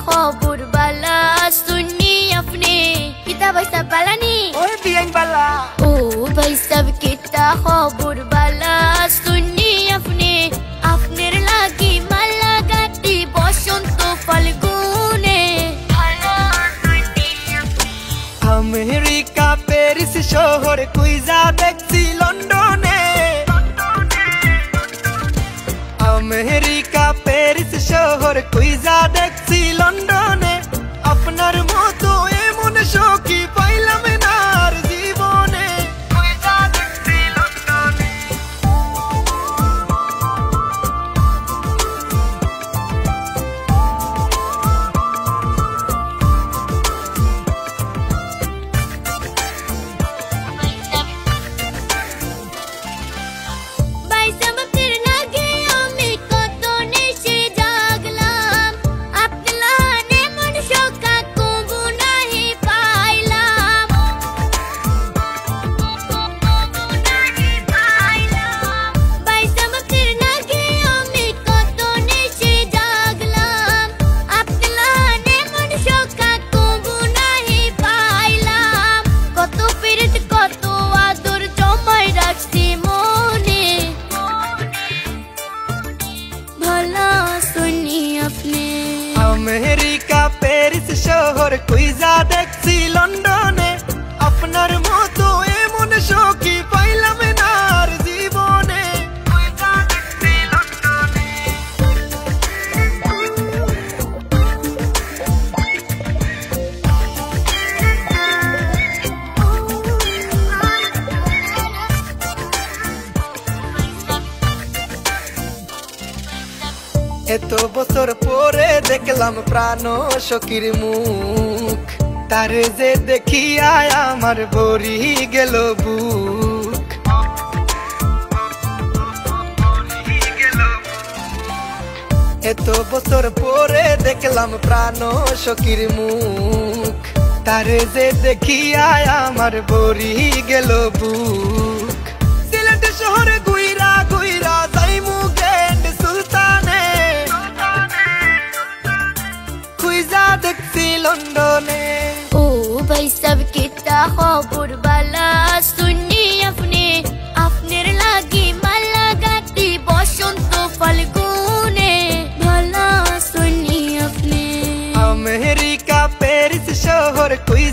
खबर बाला सुननी अपने किता भाई सब बाला नी ओए बियान बाला ओ भाई सब किता खबर बाला सुननी अपने अपने लागी माला गाती बसंत फाल्गुने अमेरिका पेरिस शहर कुइजा देखছি लंडने अमेरिका पेरिस शहर कुइजा देखছি लंडने আপনার মতো এমন সখী পাইলাম না আর জীবনে কুইজা দেখছি লন্ডনে अमेरिका पेरिस शहर कुइजा देखছি लंडने আপনার মতো এমন সখী পাইলাম না আর জীবনে কুইজা দেখছি লন্ডনে এত বছর পরে দেখলাম প্রাণ সখীর মুখ তারে যে দেখিয়া আমার ভরি গেল বুক এত বছর পরে দেখলাম প্রাণ সখীর মুখ তারে যে দেখিয়া আমার ভরি গেল বুক সিলেট শহরে গুইরা গুইরা যাইমু গেন্ড সুলতানে কুইজা দেখছি লন্ডনে ओ भाई सब किता खबर बाला सुननी अपने अपने लागी माला गाती बसंत फाल्गुने भला सुननी अपने अमेरिका पेरिस शहर कुइजा